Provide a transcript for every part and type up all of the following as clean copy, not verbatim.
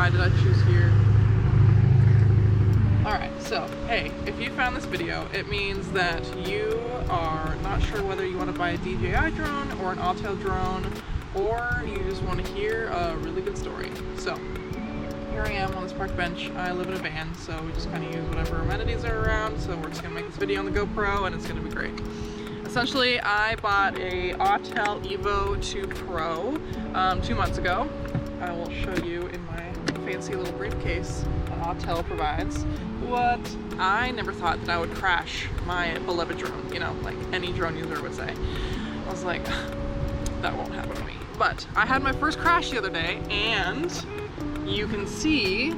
why did I choose here? Alright, so, hey, if you found this video, it means that you are not sure whether you want to buy a DJI drone or an Autel drone, or you just want to hear a really good story. So, here I am on this park bench. I live in a van, so we just kind of use whatever amenities are around, so we're just going to make this video on the GoPro, and it's going to be great. Essentially, I bought a Autel Evo 2 Pro 2 months ago. I will show you in my fancy little briefcase that Autel provides. What? I never thought that I would crash my beloved drone, you know, like any drone user would say. I was like, that won't happen to me. But I had my first crash the other day, and you can see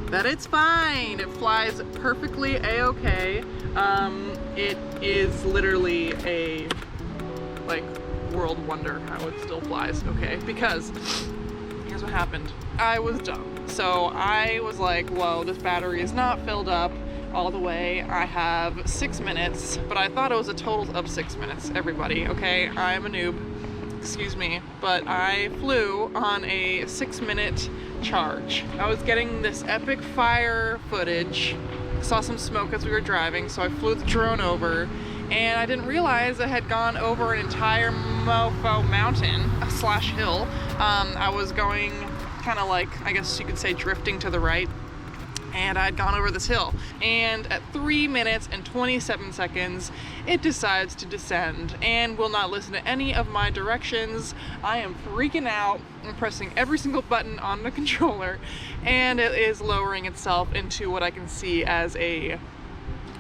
that it's fine. It flies perfectly a-okay. It is literally a, like, world wonder how it still flies, okay? Because here's what happened. I was dumb. So I was like, whoa, this battery is not filled up all the way. I have 6 minutes, but I thought it was a total of 6 minutes, everybody, okay? I am a noob, excuse me, but I flew on a 6-minute charge. I was getting this epic fire footage, saw some smoke as we were driving, so I flew the drone over, and I didn't realize I had gone over an entire mofo mountain slash hill. I was going kind of like, I guess you could say, drifting to the right, and I'd gone over this hill, and at 3 minutes and 27 seconds it decides to descend and will not listen to any of my directions. I am freaking out. I'm pressing every single button on the controller, and it is lowering itself into what I can see as a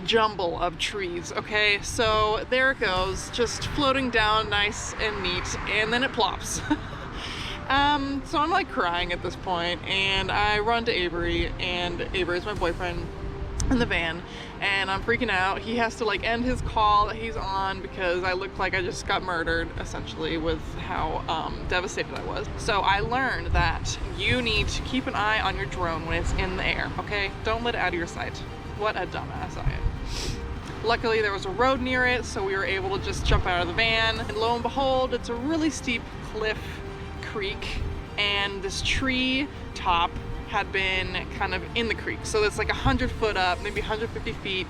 jumble of trees. Okay, so there it goes, just floating down nice and neat, and then it plops. So I'm like crying at this point, and I run to Avery, and Avery's my boyfriend in the van, and I'm freaking out. He has to like end his call that he's on because I look like I just got murdered, essentially, with how devastated I was. So I learned that you need to keep an eye on your drone when it's in the air, okay? Don't let it out of your sight. What a dumbass I am. Luckily there was a road near it, so we were able to just jump out of the van, and lo and behold, it's a really steep cliff creek, and this tree top had been kind of in the creek, so it's like 100 foot up, maybe 150 feet,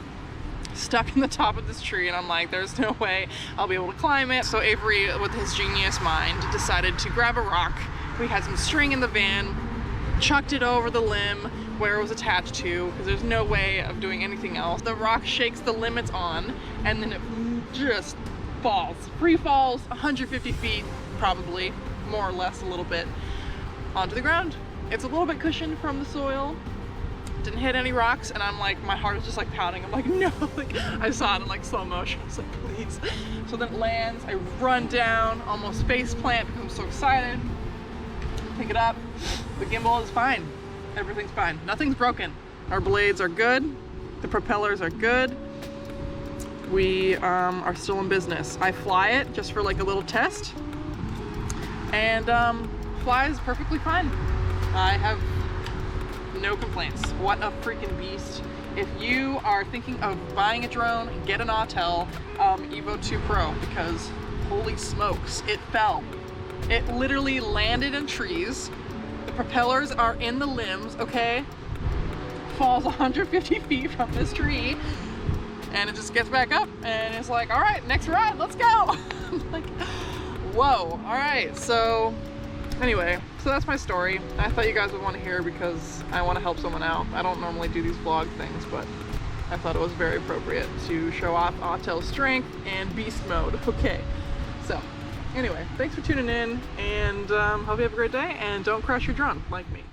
stuck in the top of this tree, and I'm like, there's no way I'll be able to climb it. So Avery, with his genius mind, decided to grab a rock. We had some string in the van, chucked it over the limb where it was attached to, because there's no way of doing anything else. The rock shakes the limb it's on, and then it just falls, free falls 150 feet, probably more or less, a little bit, onto the ground. It's a little bit cushioned from the soil, didn't hit any rocks, and I'm like, my heart is just like pounding. I'm like, no, like, I saw it in like slow motion. I was like, please. So then it lands, I run down, almost face plant because I'm so excited, pick it up. The gimbal is fine, everything's fine, nothing's broken. Our blades are good, the propellers are good. We are still in business. I fly it just for like a little test, and flies perfectly fine. I have no complaints. What a freaking beast. If you are thinking of buying a drone, get an Autel Evo 2 Pro, because holy smokes, it fell. It literally landed in trees. The propellers are in the limbs, okay? Falls 150 feet from this tree, and it just gets back up, and it's like, all right, next ride, let's go. I'm like, whoa, all right. So anyway, so that's my story. I thought you guys would want to hear because I want to help someone out. I don't normally do these vlog things, but I thought it was very appropriate to show off Autel's strength and beast mode. Okay, so anyway, thanks for tuning in, and hope you have a great day, and don't crash your drone like me.